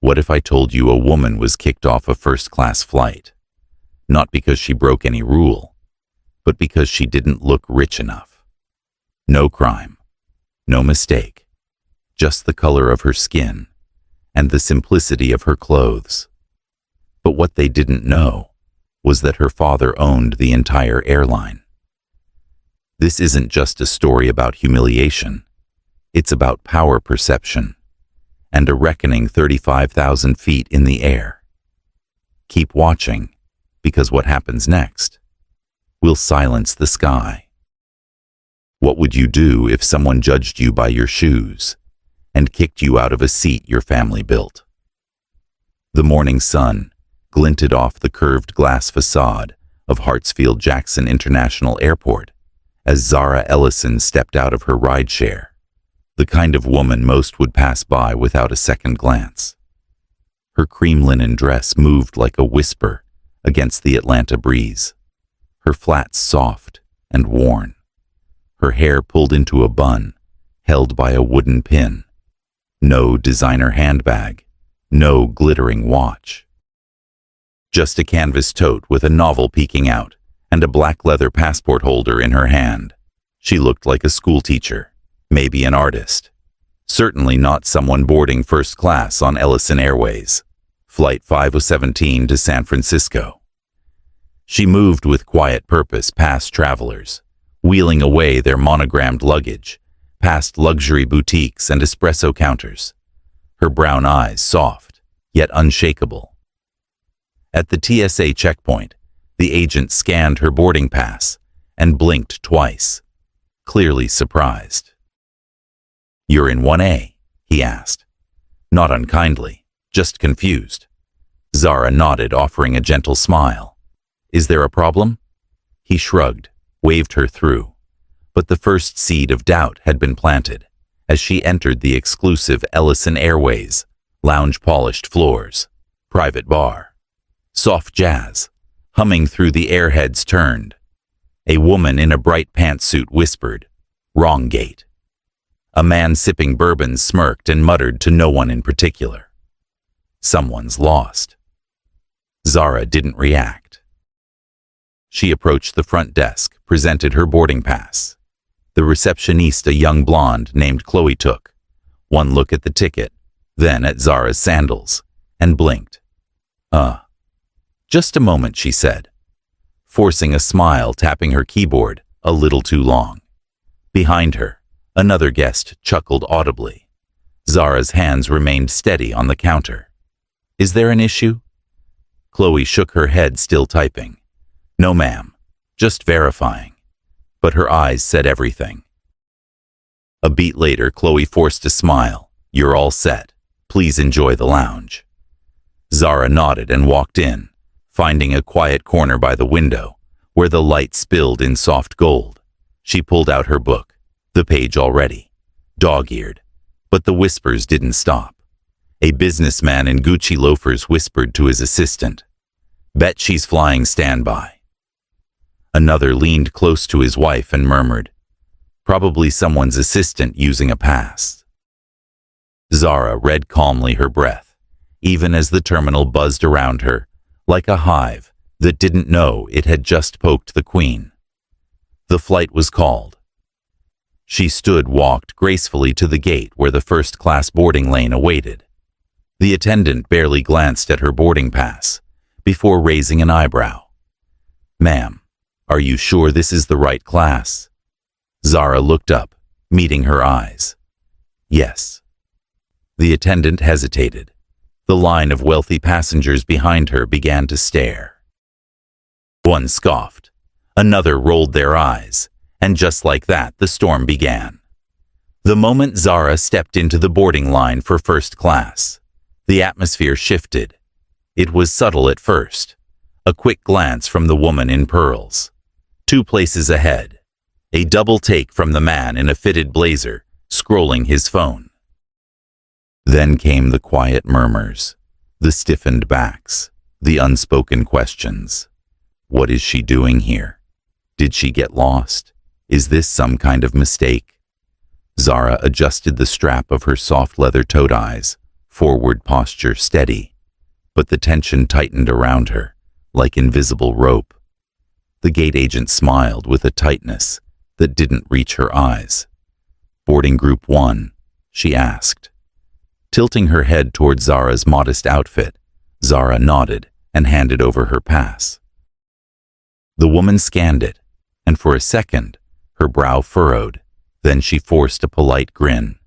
What if I told you a woman was kicked off a first-class flight? Not because she broke any rule, but because she didn't look rich enough. No crime, no mistake, just the color of her skin and the simplicity of her clothes. But what they didn't know was that her father owned the entire airline. This isn't just a story about humiliation. It's about power perception and a reckoning 35,000 feet in the air. Keep watching, because what happens next will silence the sky. What would you do if someone judged you by your shoes and kicked you out of a seat your family built? The morning sun glinted off the curved glass facade of Hartsfield-Jackson International Airport as Zara Ellison stepped out of her rideshare, the kind of woman most would pass by without a second glance. Her cream linen dress moved like a whisper against the Atlanta breeze, her flats soft and worn, her hair pulled into a bun held by a wooden pin. No designer handbag, no glittering watch. Just a canvas tote with a novel peeking out and a black leather passport holder in her hand. She looked like a schoolteacher, maybe an artist. Certainly not someone boarding first class on Ellison Airways, Flight 5017 to San Francisco. She moved with quiet purpose past travelers, wheeling away their monogrammed luggage, past luxury boutiques and espresso counters, her brown eyes soft, yet unshakable. At the TSA checkpoint, the agent scanned her boarding pass and blinked twice, clearly surprised. "You're in 1A?" he asked. Not unkindly, just confused. Zara nodded, offering a gentle smile. "Is there a problem?" He shrugged, waved her through. But the first seed of doubt had been planted as she entered the exclusive Ellison Airways, lounge-polished floors, private bar, soft jazz, humming through the airheads turned. A woman in a bright pantsuit whispered, "Wrong gate." A man sipping bourbon smirked and muttered to no one in particular, "Someone's lost." Zara didn't react. She approached the front desk, presented her boarding pass. The receptionist, a young blonde named Chloe, took one look at the ticket, then at Zara's sandals, and blinked. Just a moment," she said, forcing a smile, tapping her keyboard a little too long. Behind her, another guest chuckled audibly. Zara's hands remained steady on the counter. "Is there an issue?" Chloe shook her head, still typing. "No, ma'am, just verifying." But her eyes said everything. A beat later, Chloe forced a smile. "You're all set. Please enjoy the lounge." Zara nodded and walked in, finding a quiet corner by the window where the light spilled in soft gold. She pulled out her book, the page already dog-eared, but the whispers didn't stop. A businessman in Gucci loafers whispered to his assistant, "Bet she's flying standby." Another leaned close to his wife and murmured, "Probably someone's assistant using a pass." Zara read calmly, her breath, even as the terminal buzzed around her, like a hive that didn't know it had just poked the queen. The flight was called. She walked gracefully to the gate where the first-class boarding lane awaited. The attendant barely glanced at her boarding pass before raising an eyebrow. "Ma'am, are you sure this is the right class?" Zara looked up, meeting her eyes. "Yes." The attendant hesitated. The line of wealthy passengers behind her began to stare. One scoffed, another rolled their eyes, and just like that, the storm began. The moment Zara stepped into the boarding line for first class, the atmosphere shifted. It was subtle at first, a quick glance from the woman in pearls. 2 places ahead, a double take from the man in a fitted blazer, scrolling his phone. Then came the quiet murmurs, the stiffened backs, the unspoken questions. What is she doing here? Did she get lost? Is this some kind of mistake? Zara adjusted the strap of her soft leather toe-ties, forward posture steady, but the tension tightened around her, like invisible rope. The gate agent smiled with a tightness that didn't reach her eyes. "Boarding group 1?" she asked. Tilting her head toward Zara's modest outfit, Zara nodded and handed over her pass. The woman scanned it, and for a second, her brow furrowed. Then she forced a polite grin.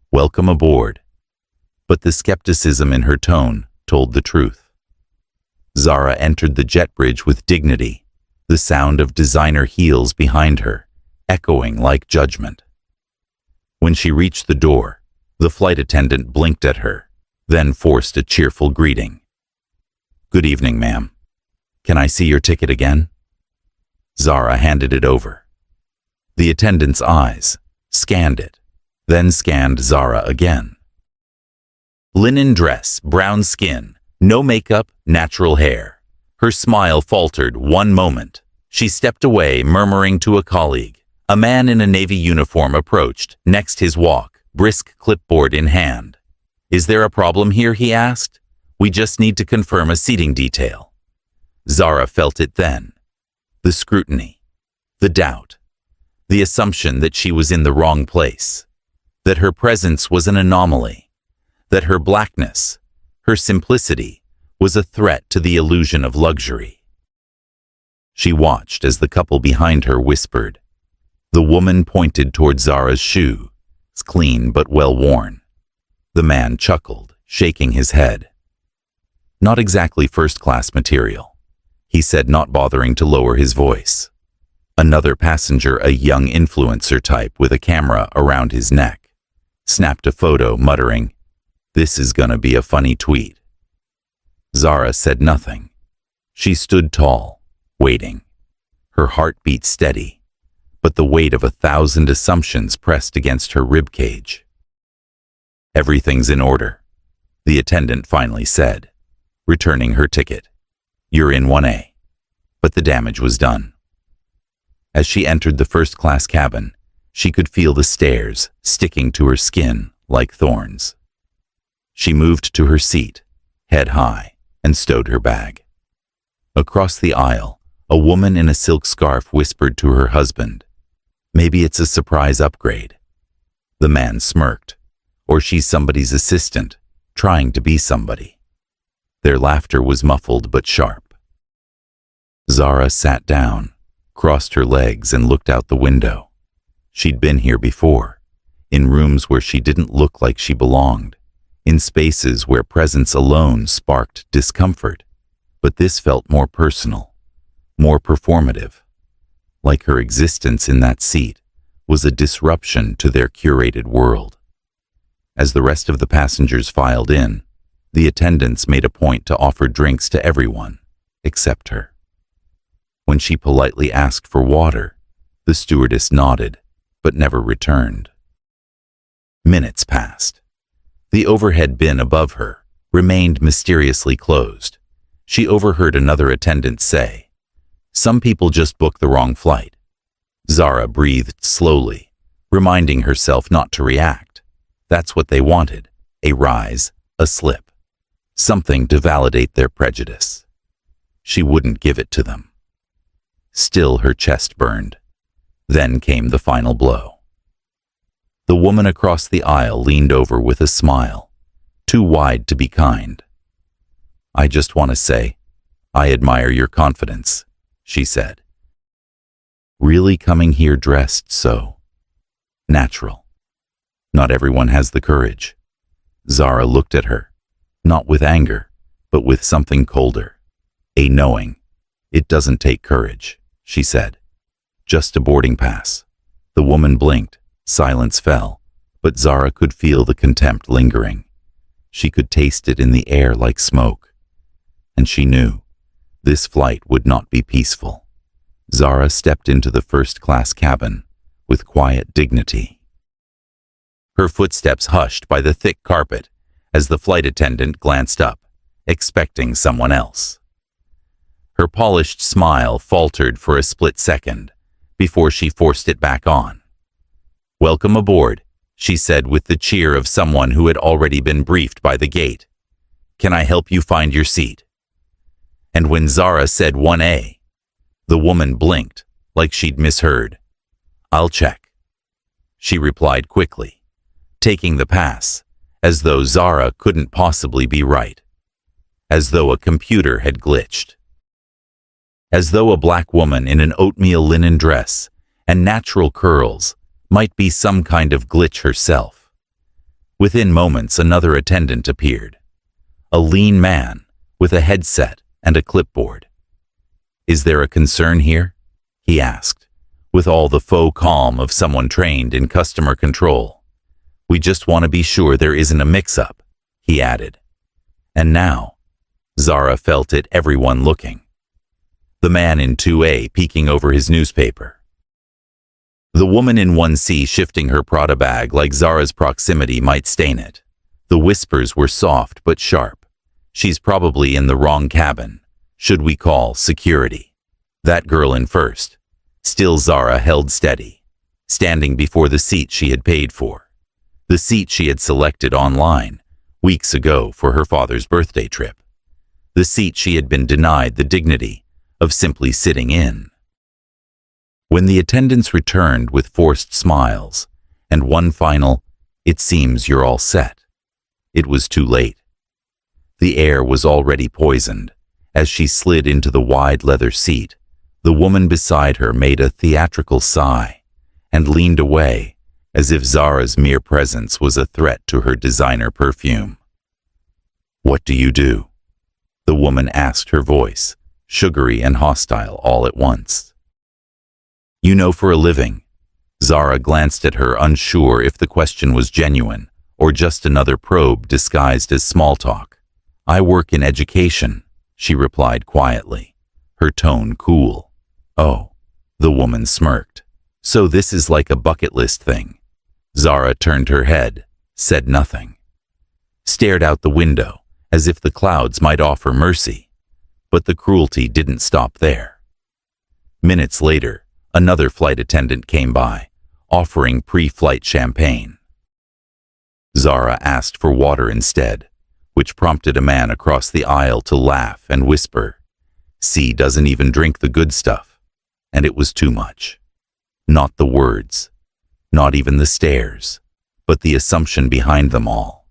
"Welcome aboard." But the skepticism in her tone told the truth. Zara entered the jet bridge with dignity, the sound of designer heels behind her, echoing like judgment. When she reached the door, the flight attendant blinked at her, then forced a cheerful greeting. "Good evening, ma'am. Can I see your ticket again?" Zara handed it over. The attendant's eyes scanned it, then scanned Zara again. Linen dress, brown skin, no makeup, natural hair. Her smile faltered one moment. She stepped away, murmuring to a colleague. A man in a navy uniform approached, next his walk, brisk clipboard in hand. "Is there a problem here?" he asked. "We just need to confirm a seating detail." Zara felt it then. The scrutiny, the doubt, the assumption that she was in the wrong place, that her presence was an anomaly, that her blackness, her simplicity, was a threat to the illusion of luxury. She watched as the couple behind her whispered. The woman pointed toward Zara's shoe, clean but well worn. The man chuckled, shaking his head. "Not exactly first-class material," he said, not bothering to lower his voice. Another passenger, a young influencer type with a camera around his neck, snapped a photo, muttering, "This is gonna be a funny tweet." Zara said nothing. She stood tall, waiting. Her heart beat steady, but the weight of 1,000 assumptions pressed against her ribcage. "Everything's in order," the attendant finally said, returning her ticket. "You're in 1A." But the damage was done. As she entered the first-class cabin, she could feel the stairs sticking to her skin like thorns. She moved to her seat, head high, and stowed her bag. Across the aisle, a woman in a silk scarf whispered to her husband, "Maybe it's a surprise upgrade." The man smirked. "Or she's somebody's assistant, trying to be somebody." Their laughter was muffled but sharp. Zara sat down, crossed her legs, and looked out the window. She'd been here before, in rooms where she didn't look like she belonged, in spaces where presence alone sparked discomfort, but this felt more personal, more performative, like her existence in that seat was a disruption to their curated world. As the rest of the passengers filed in, the attendants made a point to offer drinks to everyone, except her. When she politely asked for water, the stewardess nodded, but never returned. Minutes passed. The overhead bin above her remained mysteriously closed. She overheard another attendant say, "Some people just book the wrong flight." Zara breathed slowly, reminding herself not to react. That's what they wanted, a rise, a slip, something to validate their prejudice. She wouldn't give it to them. Still, her chest burned. Then came the final blow. The woman across the aisle leaned over with a smile, too wide to be kind. "I just want to say, I admire your confidence," she said. "Really coming here dressed so natural. Not everyone has the courage." Zara looked at her, not with anger, but with something colder, a knowing. "It doesn't take courage," she said. "Just a boarding pass." The woman blinked, silence fell, but Zara could feel the contempt lingering. She could taste it in the air like smoke. And she knew this flight would not be peaceful. Zara stepped into the first-class cabin with quiet dignity. Her footsteps hushed by the thick carpet as the flight attendant glanced up, expecting someone else. Her polished smile faltered for a split second before she forced it back on. "Welcome aboard," she said with the cheer of someone who had already been briefed by the gate. "Can I help you find your seat?" And when Zara said 1A, the woman blinked, like she'd misheard. "I'll check," she replied quickly, taking the pass, as though Zara couldn't possibly be right. As though a computer had glitched. As though a black woman in an oatmeal linen dress and natural curls might be some kind of glitch herself. Within moments, another attendant appeared. A lean man with a headset and a clipboard. "Is there a concern here?" he asked, with all the faux calm of someone trained in customer control. "We just want to be sure there isn't a mix-up," he added. And now, Zara felt it, everyone looking. The man in 2A peeking over his newspaper. The woman in 1C shifting her Prada bag like Zara's proximity might stain it. The whispers were soft but sharp. "She's probably in the wrong cabin. Should we call security?" That girl in first. Still Zara held steady, standing before the seat she had paid for. The seat she had selected online, weeks ago for her father's birthday trip. The seat she had been denied the dignity of simply sitting in. When the attendants returned with forced smiles and one final, "It seems you're all set," it was too late. The air was already poisoned. As she slid into the wide leather seat, the woman beside her made a theatrical sigh and leaned away, as if Zara's mere presence was a threat to her designer perfume. "What do you do?" the woman asked, her voice sugary and hostile all at once. "You know, for a living." Zara glanced at her, unsure if the question was genuine or just another probe disguised as small talk. "I work in education," she replied quietly, her tone cool. "Oh," the woman smirked. "So this is like a bucket list thing." Zara turned her head, said nothing, stared out the window as if the clouds might offer mercy. But the cruelty didn't stop there. Minutes later, another flight attendant came by, offering pre-flight champagne. Zara asked for water instead, which prompted a man across the aisle to laugh and whisper, "C doesn't even drink the good stuff." And it was too much. Not the words, not even the stares, but the assumption behind them all.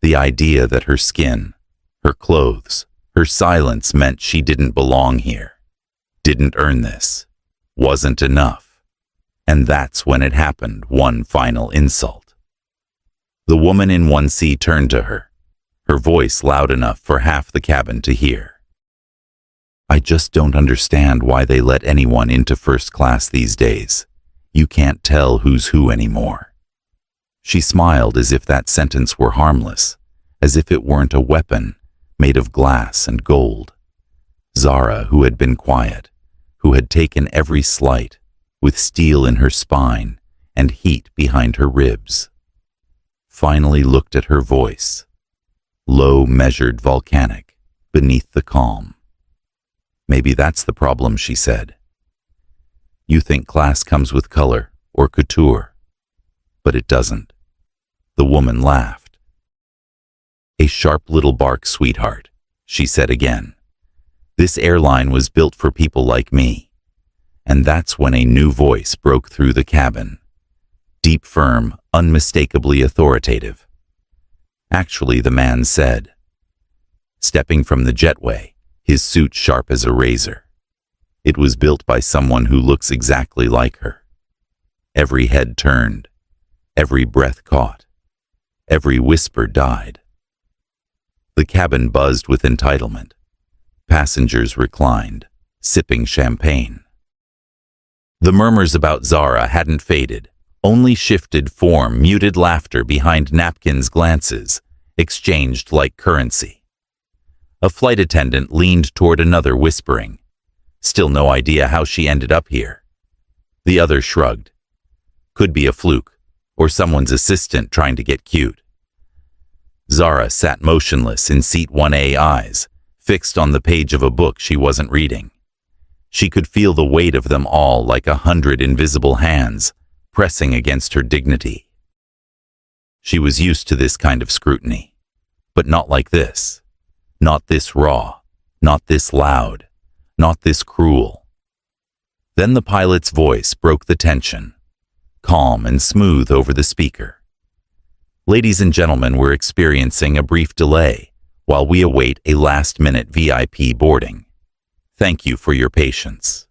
The idea that her skin, her clothes, her silence meant she didn't belong here, didn't earn this, wasn't enough. And that's when it happened, one final insult. The woman in 1C turned to her, her voice loud enough for half the cabin to hear. "I just don't understand why they let anyone into first class these days. You can't tell who's who anymore." She smiled as if that sentence were harmless, as if it weren't a weapon made of glass and gold. Zara, who had been quiet, who had taken every slight, with steel in her spine and heat behind her ribs, finally looked at her voice, low, measured, volcanic, beneath the calm. "Maybe that's the problem," she said. "You think class comes with color or couture, but it doesn't." The woman laughed. "A sharp little bark, sweetheart," she said again. "This airline was built for people like me." And that's when a new voice broke through the cabin. Deep, firm, unmistakably authoritative. Actually, the man said, stepping from the jetway, his suit sharp as a razor. It was built by someone who looks exactly like her. Every head turned, every breath caught, every whisper died. The cabin buzzed with entitlement. Passengers reclined, sipping champagne. The murmurs about Zara hadn't faded, only shifted form, muted laughter behind napkins, glances, exchanged like currency. A flight attendant leaned toward another, whispering, "Still no idea how she ended up here." The other shrugged. "Could be a fluke, or someone's assistant trying to get cute." Zara sat motionless in seat 1A, eyes fixed on the page of a book she wasn't reading. She could feel the weight of them all like 100 invisible hands pressing against her dignity. She was used to this kind of scrutiny. But not like this. Not this raw. Not this loud. Not this cruel. Then the pilot's voice broke the tension, calm and smooth over the speaker. Ladies and gentlemen, we're experiencing a brief delay while we await a last-minute VIP boarding. Thank you for your patience.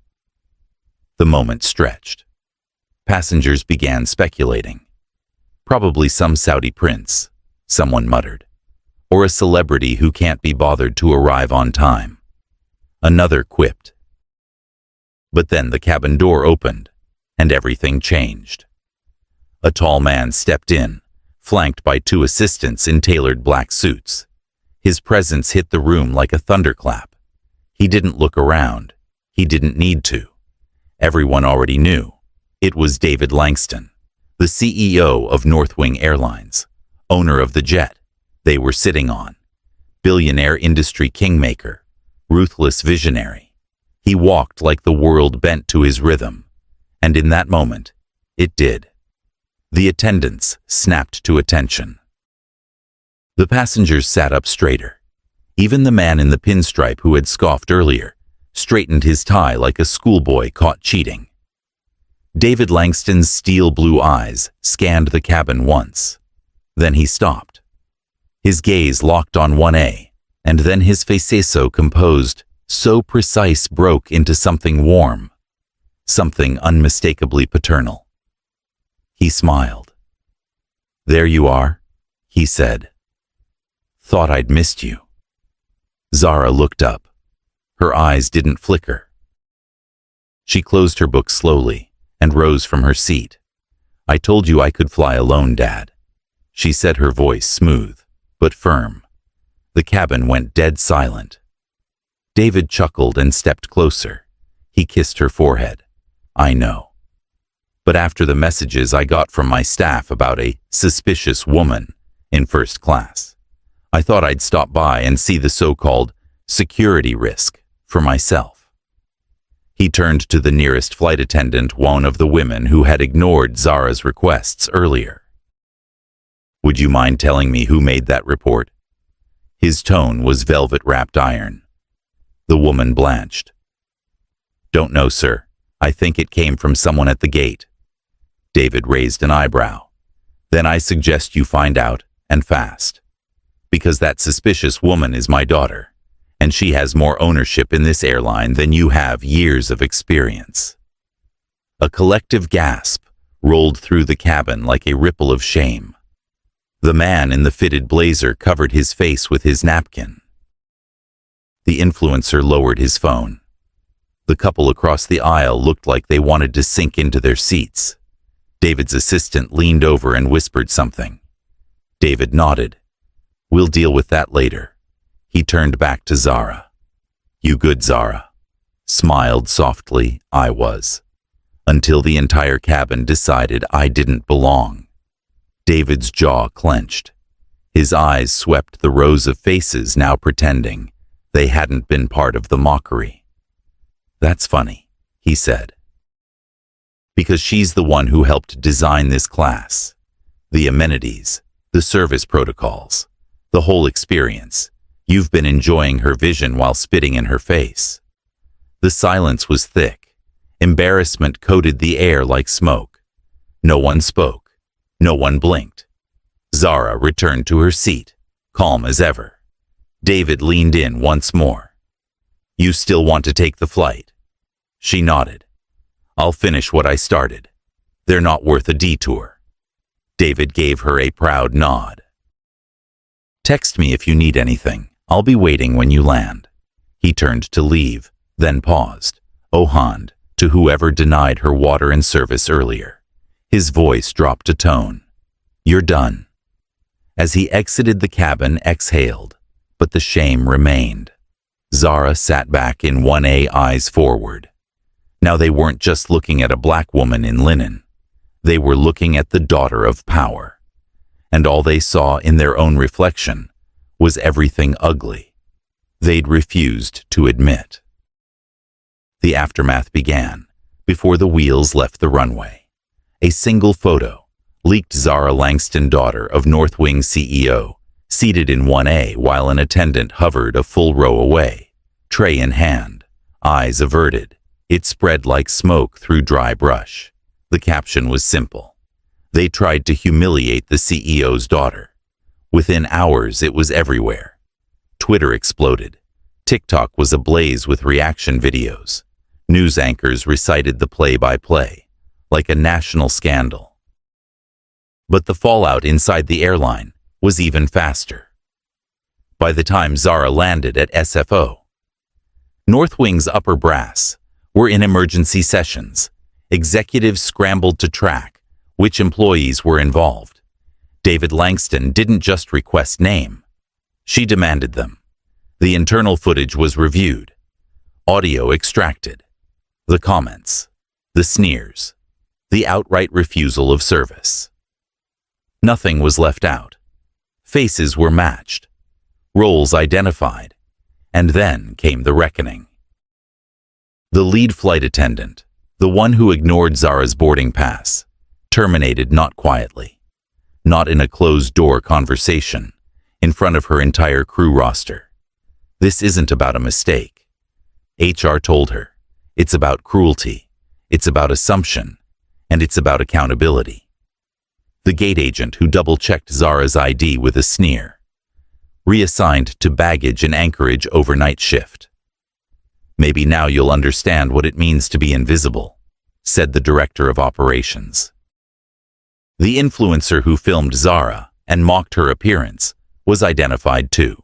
The moment stretched. Passengers began speculating. Probably some Saudi prince, someone muttered, or a celebrity who can't be bothered to arrive on time. Another quipped. But then the cabin door opened, and everything changed. A tall man stepped in, flanked by two assistants in tailored black suits. His presence hit the room like a thunderclap. He didn't look around. He didn't need to. Everyone already knew. It was David Langston, the CEO of Northwing Airlines, owner of the jet they were sitting on, billionaire industry kingmaker, ruthless visionary. He walked like the world bent to his rhythm, and in that moment, it did. The attendants snapped to attention. The passengers sat up straighter. Even the man in the pinstripe who had scoffed earlier straightened his tie like a schoolboy caught cheating. David Langston's steel blue eyes scanned the cabin once. Then he stopped. His gaze locked on 1A, and then his face so composed, so precise, broke into something warm, something unmistakably paternal. He smiled. "There you are," he said. "Thought I'd missed you." Zara looked up. Her eyes didn't flicker. She closed her book slowly and rose from her seat. "I told you I could fly alone, Dad," she said, her voice smooth but firm. The cabin went dead silent. David chuckled and stepped closer. He kissed her forehead. "I know. But after the messages I got from my staff about a suspicious woman in first class, I thought I'd stop by and see the so-called security risk for myself." He turned to the nearest flight attendant, one of the women who had ignored Zara's requests earlier. "Would you mind telling me who made that report?" His tone was velvet-wrapped iron. The woman blanched. "Don't know, sir. I think it came from someone at the gate." David raised an eyebrow. "Then I suggest you find out, and fast. Because that suspicious woman is my daughter, and she has more ownership in this airline than you have years of experience." A collective gasp rolled through the cabin like a ripple of shame. The man in the fitted blazer covered his face with his napkin. The influencer lowered his phone. The couple across the aisle looked like they wanted to sink into their seats. David's assistant leaned over and whispered something. David nodded. "We'll deal with that later." He turned back to Zara. "You good, Zara?" Smiled softly. "I was. Until the entire cabin decided I didn't belong." David's jaw clenched. His eyes swept the rows of faces now pretending they hadn't been part of the mockery. "That's funny," he said. "Because she's the one who helped design this class. The amenities, the service protocols, the whole experience. You've been enjoying her vision while spitting in her face." The silence was thick. Embarrassment coated the air like smoke. No one spoke. No one blinked. Zara returned to her seat, calm as ever. David leaned in once more. "You still want to take the flight?" She nodded. "I'll finish what I started. They're not worth a detour." David gave her a proud nod. "Text me if you need anything. I'll be waiting when you land." He turned to leave, then paused. "Ohand," to whoever denied her water and service earlier. His voice dropped a tone. "You're done." As he exited the cabin, exhaled, but the shame remained. Zara sat back in 1A, eyes forward. Now they weren't just looking at a black woman in linen. They were looking at the daughter of power. And all they saw in their own reflection was everything ugly they'd refused to admit. The aftermath began before the wheels left the runway. A single photo, leaked Zara Langston, daughter of Northwing CEO, seated in 1A while an attendant hovered a full row away, tray in hand, eyes averted. It spread like smoke through dry brush. The caption was simple. They tried to humiliate the CEO's daughter. Within hours, it was everywhere. Twitter exploded. TikTok was ablaze with reaction videos. News anchors recited the play-by-play, like a national scandal. But the fallout inside the airline was even faster. By the time Zara landed at SFO, Northwing's upper brass were in emergency sessions. Executives scrambled to track which employees were involved. David Langston didn't just request name. She demanded them. The internal footage was reviewed. Audio extracted. The comments. The sneers. The outright refusal of service. Nothing was left out. Faces were matched. Roles identified. And then came the reckoning. The lead flight attendant, the one who ignored Zara's boarding pass, terminated not quietly, not in a closed-door conversation, in front of her entire crew roster. This isn't about a mistake. HR told her. It's about cruelty. It's about assumption. And it's about accountability. The gate agent who double-checked Zara's ID with a sneer. Reassigned to baggage and Anchorage overnight shift. Maybe now you'll understand what it means to be invisible, said the director of operations. The influencer who filmed Zara and mocked her appearance was identified too.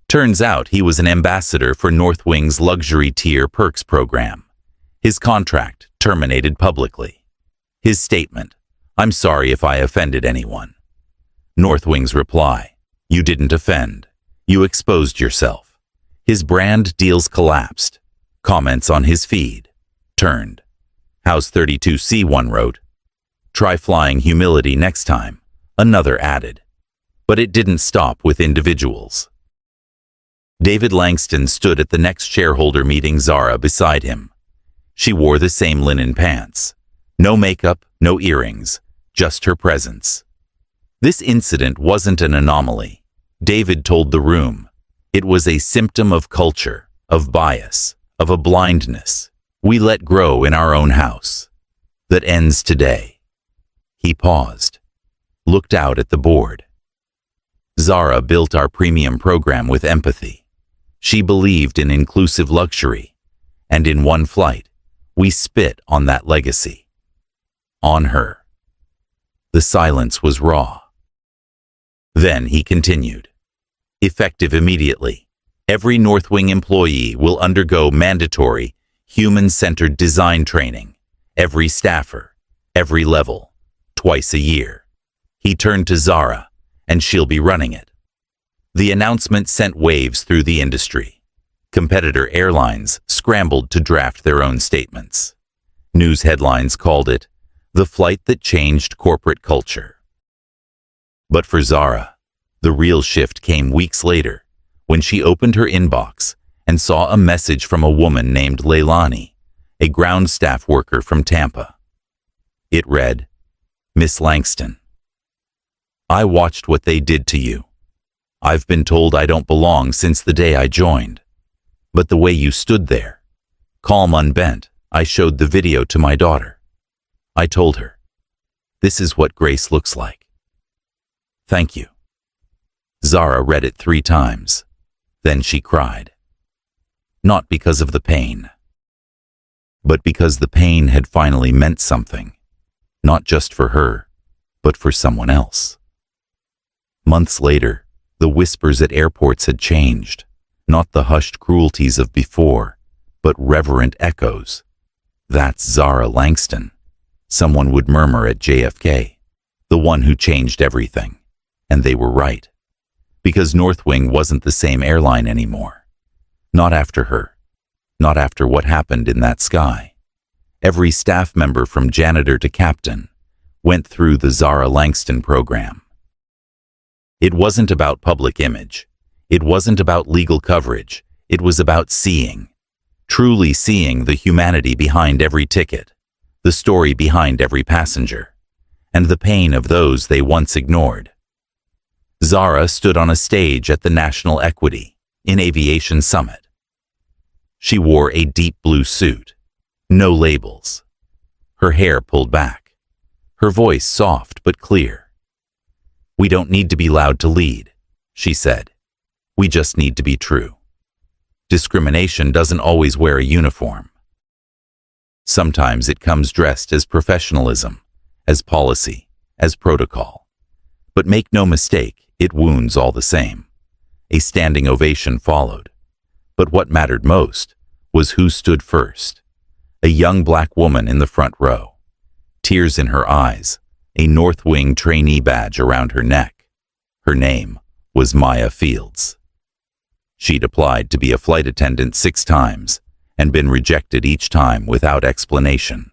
Turns out he was an ambassador for Northwing's luxury tier perks program. His contract terminated publicly. His statement, "I'm sorry if I offended anyone." Northwing's reply, "You didn't offend. You exposed yourself." His brand deals collapsed. Comments on his feed turned. House 32C, one wrote. Try flying humility next time, another added. But it didn't stop with individuals. David Langston stood at the next shareholder meeting, Zara beside him. She wore the same linen pants. No makeup, no earrings, just her presence. This incident wasn't an anomaly. David told the room. It was a symptom of culture, of bias, of a blindness we let grow in our own house. That ends today. He paused, looked out at the board. Zara built our premium program with empathy. She believed in inclusive luxury, and in one flight, we spit on that legacy. On her. The silence was raw. Then he continued. Effective immediately, every Northwing employee will undergo mandatory, human-centered design training. Every staffer, every level, twice a year. He turned to Zara, and she'll be running it. The announcement sent waves through the industry. Competitor airlines scrambled to draft their own statements. News headlines called it the flight that changed corporate culture. But for Zara, the real shift came weeks later, when she opened her inbox and saw a message from a woman named Leilani, a ground staff worker from Tampa. It read, Miss Langston, I watched what they did to you. I've been told I don't belong since the day I joined. But the way you stood there, calm, unbent, I showed the video to my daughter. I told her, this is what grace looks like. Thank you. Zara read it 3 times. Then she cried. Not because of the pain, but because the pain had finally meant something, not just for her, but for someone else. Months later, the whispers at airports had changed, not the hushed cruelties of before, but reverent echoes. That's Zara Langston, someone would murmur at JFK, the one who changed everything. And they were right. Because Northwing wasn't the same airline anymore. Not after her. Not after what happened in that sky. Every staff member from janitor to captain went through the Zara Langston program. It wasn't about public image. It wasn't about legal coverage. It was about seeing. Truly seeing the humanity behind every ticket. The story behind every passenger. and the pain of those they once ignored. Zara stood on a stage at the National Equity in Aviation Summit. She wore a deep blue suit, no labels, her hair pulled back, her voice soft but clear. "We don't need to be loud to lead," she said. "We just need to be true. Discrimination doesn't always wear a uniform. Sometimes it comes dressed as professionalism, as policy, as protocol. But make no mistake, it wounds all the same." A standing ovation followed. But what mattered most was who stood first. A young black woman in the front row, tears in her eyes, a North Wing trainee badge around her neck. Her name was Maya Fields. She'd applied to be a flight attendant 6 times and been rejected each time without explanation,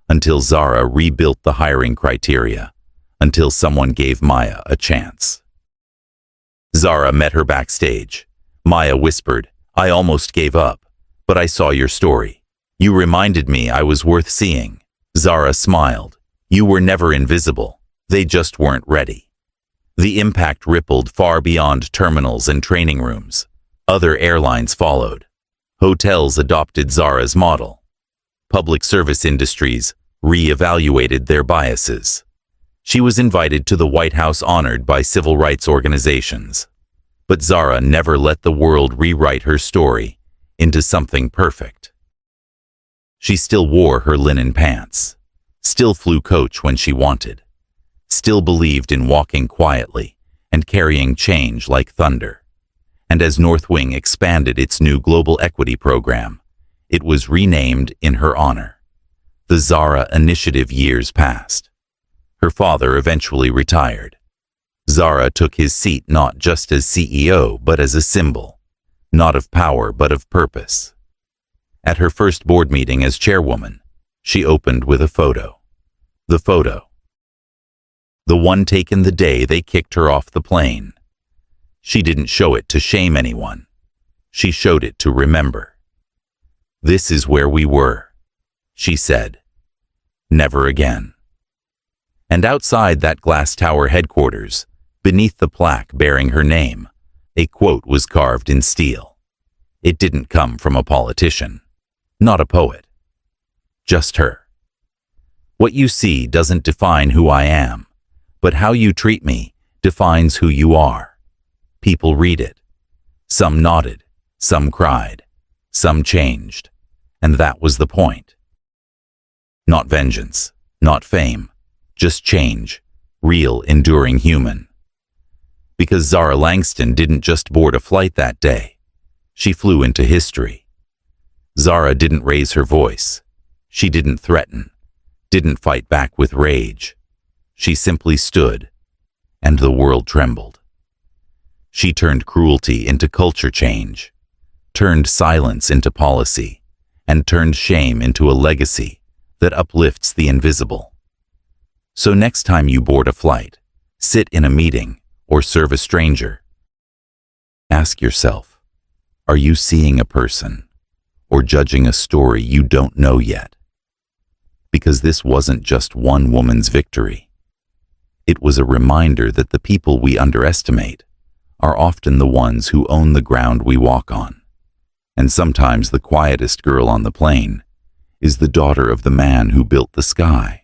until Zara rebuilt the hiring criteria, until someone gave Maya a chance. Zara met her backstage. Maya whispered, "I almost gave up, but I saw your story. You reminded me I was worth seeing." Zara smiled. "You were never invisible. They just weren't ready." The impact rippled far beyond terminals and training rooms. Other airlines followed. Hotels adopted Zara's model. Public service industries re-evaluated their biases. She was invited to the White House, honored by civil rights organizations. But Zara never let the world rewrite her story into something perfect. She still wore her linen pants, still flew coach when she wanted, still believed in walking quietly and carrying change like thunder. And as North Wing expanded its new global equity program, it was renamed in her honor. The Zara Initiative. Years passed. Her father eventually retired. Zara took his seat not just as CEO but as a symbol, not of power but of purpose. At her first board meeting as chairwoman, she opened with a photo. The photo. The one taken the day they kicked her off the plane. She didn't show it to shame anyone. She showed it to remember. "This is where we were," she said. "Never again." And outside that glass tower headquarters, beneath the plaque bearing her name, a quote was carved in steel. It didn't come from a politician, not a poet, just her. "What you see doesn't define who I am, but how you treat me defines who you are." People read it. Some nodded, some cried, some changed, and that was the point. Not vengeance, not fame, just change, real, enduring, human. Because Zara Langston didn't just board a flight that day. She flew into history. Zara didn't raise her voice. She didn't threaten, didn't fight back with rage. She simply stood, and the world trembled. She turned cruelty into culture change, turned silence into policy, and turned shame into a legacy that uplifts the invisible. So next time you board a flight, sit in a meeting, or serve a stranger, ask yourself, are you seeing a person or judging a story you don't know yet? Because this wasn't just one woman's victory. It was a reminder that the people we underestimate are often the ones who own the ground we walk on. And sometimes the quietest girl on the plane is the daughter of the man who built the sky.